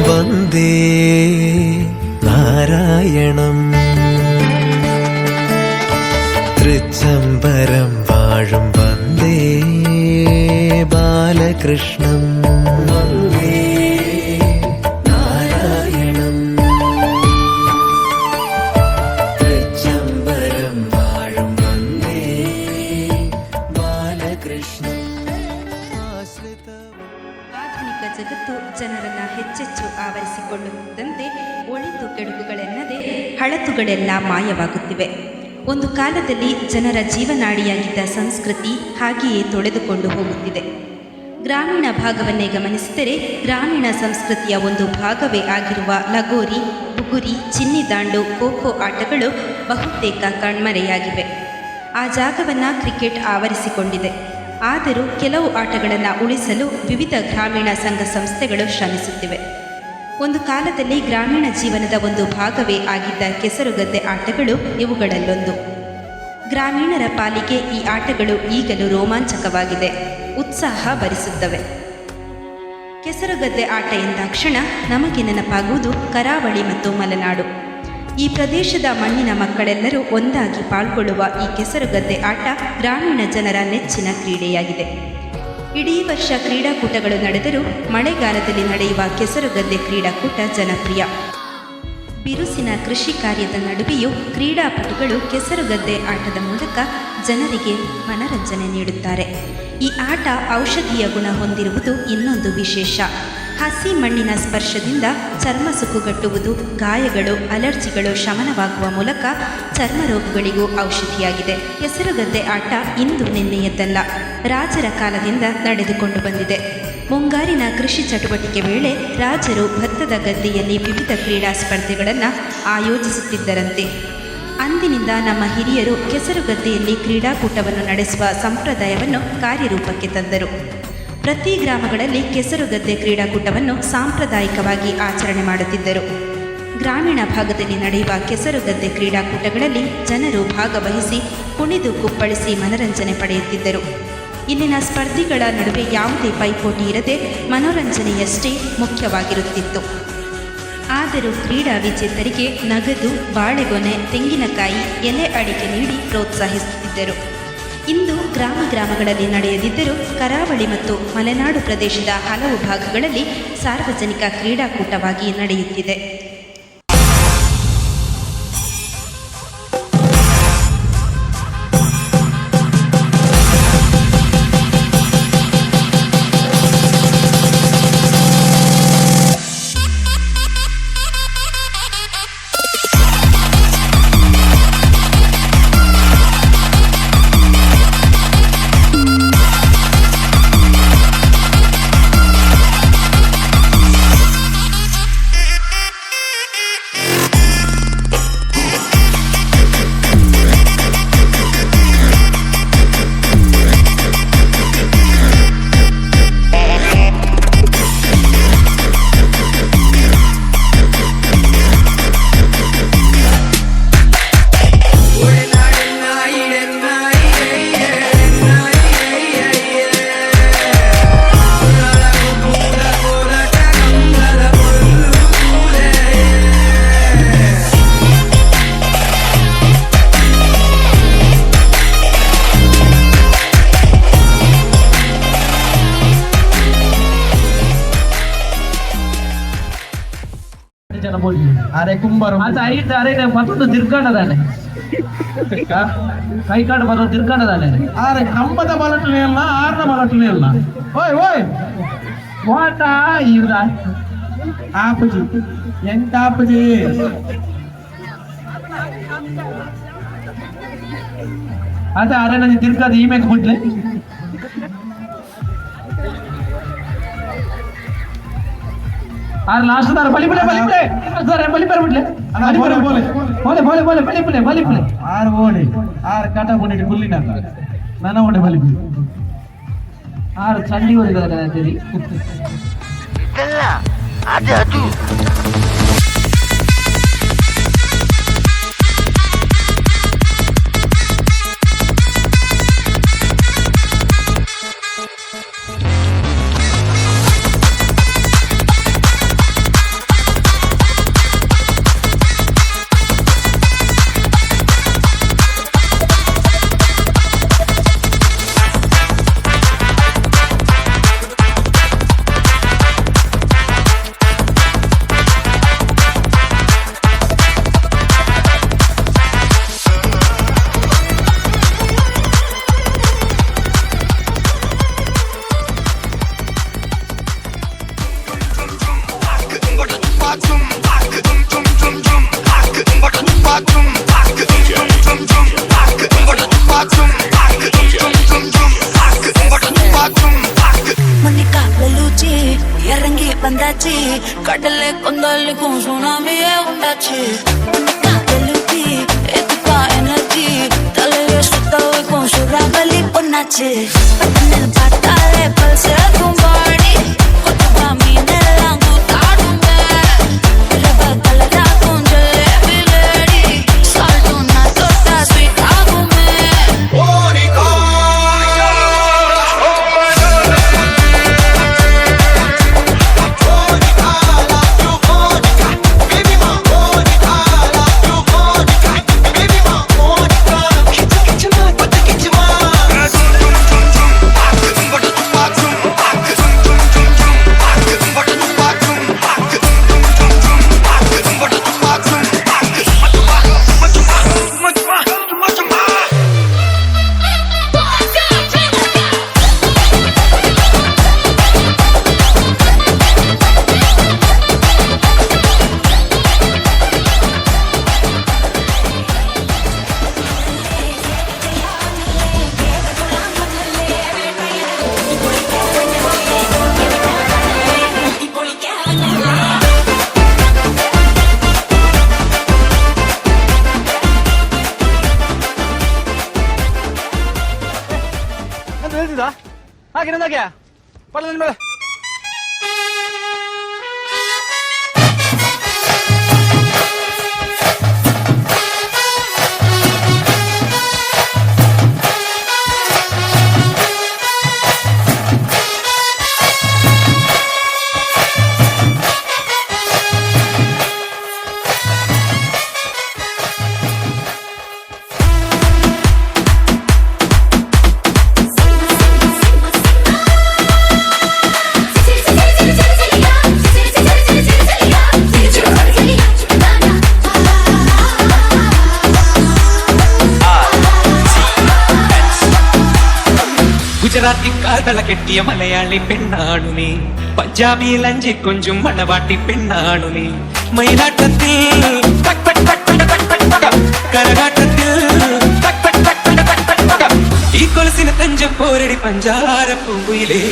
वन्दे नारायणम् तृच्चम्बरं वाळुं वन्दे बालकृष्णम् वन्दे नारायणम् तृच्चम्बरं वाळुं वन्दे बालकृष्णम् ಆಧುನಿಕ ಜಗತ್ತು ಜನರನ್ನ ಹೆಚ್ಚೆಚ್ಚು ಆವರಿಸಿಕೊಳ್ಳುತ್ತಿದ್ದಂತೆ ಒಳಿತು ಕೆಡುಕುಗಳೆನ್ನದೆ ಹಳತುಗಳೆಲ್ಲ ಮಾಯವಾಗುತ್ತಿವೆ. ಒಂದು ಕಾಲದಲ್ಲಿ ಜನರ ಜೀವನಾಡಿಯಾಗಿದ್ದ ಸಂಸ್ಕೃತಿ ಹಾಗೆಯೇ ತೊಳೆದುಕೊಂಡು ಹೋಗುತ್ತಿದೆ. ಗ್ರಾಮೀಣ ಭಾಗವನ್ನೇ ಗಮನಿಸಿದರೆ ಗ್ರಾಮೀಣ ಸಂಸ್ಕೃತಿಯ ಒಂದು ಭಾಗವೇ ಆಗಿರುವ ಲಗೋರಿ, ಬುಗುರಿ, ಚಿನ್ನಿದಾಂಡು, ಖೋಖೋ ಆಟಗಳು ಬಹುತೇಕ ಕಣ್ಮರೆಯಾಗಿವೆ. ಆ ಜಾಗವನ್ನು ಕ್ರಿಕೆಟ್ ಆವರಿಸಿಕೊಂಡಿದೆ. ಆದರೂ ಕೆಲವು ಆಟಗಳನ್ನು ಉಳಿಸಲು ವಿವಿಧ ಗ್ರಾಮೀಣ ಸಂಘ ಸಂಸ್ಥೆಗಳು ಶ್ರಮಿಸುತ್ತಿವೆ. ಒಂದು ಕಾಲದಲ್ಲಿ ಗ್ರಾಮೀಣ ಜೀವನದ ಒಂದು ಭಾಗವೇ ಆಗಿದ್ದ ಕೆಸರುಗದ್ದೆ ಆಟಗಳು ಇವುಗಳಲ್ಲೊಂದು. ಗ್ರಾಮೀಣರ ಪಾಲಿಗೆ ಈ ಆಟಗಳು ಈಗಲೂ ರೋಮಾಂಚಕವಾಗಿದೆ, ಉತ್ಸಾಹ ಭರಿಸುತ್ತವೆ. ಕೆಸರುಗದ್ದೆ ಆಟ ಎಂದಾಕ್ಷಣ ನಮಗೆ ನೆನಪಾಗುವುದು ಕರಾವಳಿ ಮತ್ತು ಮಲೆನಾಡು. ಈ ಪ್ರದೇಶದ ಮಣ್ಣಿನ ಮಕ್ಕಳೆಲ್ಲರೂ ಒಂದಾಗಿ ಪಾಲ್ಗೊಳ್ಳುವ ಈ ಕೆಸರುಗದ್ದೆ ಆಟ ಗ್ರಾಮೀಣ ಜನರ ನೆಚ್ಚಿನ ಕ್ರೀಡೆಯಾಗಿದೆ. ಇಡೀ ವರ್ಷ ಕ್ರೀಡಾಕೂಟಗಳು ನಡೆದರೂ ಮಳೆಗಾಲದಲ್ಲಿ ನಡೆಯುವ ಕೆಸರುಗದ್ದೆ ಕ್ರೀಡಾಕೂಟ ಜನಪ್ರಿಯ. ಬಿರುಸಿನ ಕೃಷಿ ಕಾರ್ಯದ ನಡುವೆಯೂ ಕ್ರೀಡಾಪಟುಗಳು ಕೆಸರುಗದ್ದೆ ಆಟದ ಮೂಲಕ ಜನರಿಗೆ ಮನರಂಜನೆ ನೀಡುತ್ತಾರೆ. ಈ ಆಟ ಔಷಧೀಯ ಗುಣ ಹೊಂದಿರುವುದು ಇನ್ನೊಂದು ವಿಶೇಷ. ಹಸಿ ಮಣ್ಣಿನ ಸ್ಪರ್ಶದಿಂದ ಚರ್ಮ ಸುಕ್ಕುಗಟ್ಟುವುದು, ಗಾಯಗಳು, ಅಲರ್ಜಿಗಳು ಶಮನವಾಗುವ ಮೂಲಕ ಚರ್ಮ ರೋಗಗಳಿಗೂ ಔಷಧಿಯಾಗಿದೆ. ಕೆಸರುಗದ್ದೆ ಆಟ ಇಂದು ನಿನ್ನೆಯದ್ದಲ್ಲ, ರಾಜರ ಕಾಲದಿಂದ ನಡೆದುಕೊಂಡು ಬಂದಿದೆ. ಮುಂಗಾರಿನ ಕೃಷಿ ಚಟುವಟಿಕೆ ವೇಳೆ ರಾಜರು ಭತ್ತದ ಗದ್ದೆಯಲ್ಲಿ ವಿವಿಧ ಕ್ರೀಡಾ ಸ್ಪರ್ಧೆಗಳನ್ನು ಆಯೋಜಿಸುತ್ತಿದ್ದರಂತೆ. ಅಂದಿನಿಂದ ನಮ್ಮ ಹಿರಿಯರು ಕೆಸರುಗದ್ದೆಯಲ್ಲಿ ಕ್ರೀಡಾಕೂಟವನ್ನು ನಡೆಸುವ ಸಂಪ್ರದಾಯವನ್ನು ಕಾರ್ಯರೂಪಕ್ಕೆ ತಂದರು. ಪ್ರತಿ ಗ್ರಾಮಗಳಲ್ಲಿ ಕೆಸರುಗದ್ದೆ ಕ್ರೀಡಾಕೂಟವನ್ನು ಸಾಂಪ್ರದಾಯಿಕವಾಗಿ ಆಚರಣೆ ಮಾಡುತ್ತಿದ್ದರು. ಗ್ರಾಮೀಣ ಭಾಗದಲ್ಲಿ ನಡೆಯುವ ಕೆಸರುಗದ್ದೆ ಕ್ರೀಡಾಕೂಟಗಳಲ್ಲಿ ಜನರು ಭಾಗವಹಿಸಿ ಕುಣಿದು ಕುಪ್ಪಳಿಸಿ ಮನರಂಜನೆ ಪಡೆಯುತ್ತಿದ್ದರು. ಇಲ್ಲಿನ ಸ್ಪರ್ಧಿಗಳ ನಡುವೆ ಯಾವುದೇ ಪೈಪೋಟಿ ಇರದೆ ಮನೋರಂಜನೆಯಷ್ಟೇ ಮುಖ್ಯವಾಗಿರುತ್ತಿತ್ತು. ಆದರೂ ಕ್ರೀಡಾ ವಿಜೇತರಿಗೆ ನಗದು, ಬಾಳೆಗೊನೆ, ತೆಂಗಿನಕಾಯಿ, ಎಲೆ ಅಡಿಕೆ ನೀಡಿ ಪ್ರೋತ್ಸಾಹಿಸುತ್ತಿದ್ದರು. ಇಂದು ಗ್ರಾಮಗಳಲ್ಲಿ ನಡೆಯದಿದ್ದರೂ ಕರಾವಳಿ ಮತ್ತು ಮಲೆನಾಡು ಪ್ರದೇಶದ ಹಲವು ಭಾಗಗಳಲ್ಲಿ ಸಾರ್ವಜನಿಕ ಕ್ರೀಡಾಕೂಟವಾಗಿ ನಡೆಯುತ್ತಿದೆ. अरे कुंभार आता अरे मತ್ತೊಂದು ತಿರ್ಕೊಂಡದಾನೆ ಕೈ ಕಾಡು ಮತ್ತೊಂದು ತಿರ್ಕೊಂಡದಾನೆ. अरे ಕಂಬದ ಬಲಟನೆ ಅಲ್ಲ, ಆರ್ನ ಬಲಟನೆ ಅಲ್ಲ. ಓಯ್ ಓಯ್ ವಾಟ ಇವ್ರ ಆಪಜಿ ಎಂತ ಆಪಜಿ ಅದ ಅರೆ ನನಗೆ ತಿರ್ಕದ ಈಮೇಲೆ ಬಿಡ್ಲೆ ಆರ್ ಲಾಸ್ಟ್ ದಾರ ಬಲಿ ಬಿಡ್ಲೆ ಸರ್ ಬಲಿ ಬಿಡ್ಲೆ ಬೋಲೆ ಬೋಲೆ ಬೋಲೆ ಬೋಲೆ ಬೋಲೆ ಬಲಿ ಬಿಡ್ಲೆ ಆರ್ ಓಡಿ ಆರ್ ಕಾಟ ಕೊಂಡಿಟ್ಟು ಗುಲ್ಲಿನ ನನ್ನ ಓಡಿ ಬಲಿ ಬಿಡಿ ಆರ್ ಚಂಡಿ ಹೊಡಿದಾರೆ ಅಂತೇಳಿ ಇದಲ್ಲ ಅದು tsunami es un tachi. Teluki, etica energy. Dale suelta hoy con su rabel y ponache. En el patale, pal se kumbari. Con tu camine langu tarume. Rebata la con jalebi lady. Salto una torta sweet agume. ಅಂತ ಹೇಳ್ತಿದ್ದ ಹಾಗೆ ನಂದಾಗ್ಯಾ ಪಡಲ ನಿನ್ ಮೇಲೆ ഗുജറാത്തി കാതള കെട്ടിയ മലയാളി പെണ്ണാണു നീ പഞ്ചാബി ലഞ്ചി കൊഞ്ചും മണവാട്ടി പെണ്ണാണു നീ മയിലാട്ടത്തിൽ കരകാട്ടത്തിൽ ഈ കൊലസിന് തഞ്ചം പോരടി പഞ്ചാര പൂവിലേ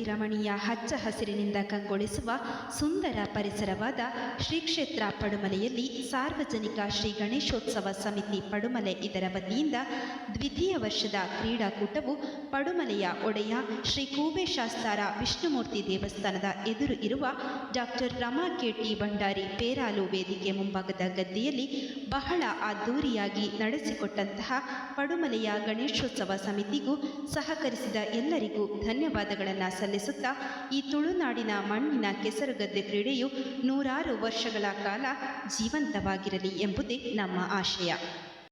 ರಮಣೀಯ ಹಚ್ಚ ಹಸಿರಿನಿಂದ ಕಂಗೊಳಿಸುವ ಸುಂದರ ಪರಿಸರವಾದ ಶ್ರೀ ಕ್ಷೇತ್ರ ಪಡುಮಲೆಯಲ್ಲಿ ಸಾರ್ವಜನಿಕ ಶ್ರೀ ಗಣೇಶೋತ್ಸವ ಸಮಿತಿ ಪಡುಮಲೆ ಇದರ ವತಿಯಿಂದ ದ್ವಿತೀಯ ವರ್ಷದ ಕ್ರೀಡಾಕೂಟವು ಪಡುಮಲೆಯ ಒಡೆಯ ಶ್ರೀ ಕೂಬೇಶಾಸ್ತಾರ ವಿಷ್ಣುಮೂರ್ತಿ ದೇವಸ್ಥಾನದ ಎದುರು ಇರುವ ಡಾಕ್ಟರ್ ರಮಾ ಕೆ.ಟಿ. ಭಂಡಾರಿ ಪೇರಾಲು ವೇದಿಕೆ ಮುಂಭಾಗದ ಗದ್ದೆಯಲ್ಲಿ ಬಹಳ ಅದ್ದೂರಿಯಾಗಿ ನಡೆಸಿಕೊಟ್ಟಂತಹ ಪಡುಮಲೆಯ ಗಣೇಶೋತ್ಸವ ಸಮಿತಿಗೂ ಸಹಕರಿಸಿದ ಎಲ್ಲರಿಗೂ ಧನ್ಯವಾದಗಳನ್ನು ಸಲ್ಲಿಸುತ್ತಾ ಈ ತುಳುನಾಡಿನ ಮಣ್ಣಿನ ಕೆಸರುಗದ್ದೆ ಕ್ರೀಡೆಯು 100 ವರ್ಷಗಳ ಕಾಲ ಜೀವಂತವಾಗಿರಲಿ ಎಂಬುದೇ ನಮ್ಮ ಆಶಯ.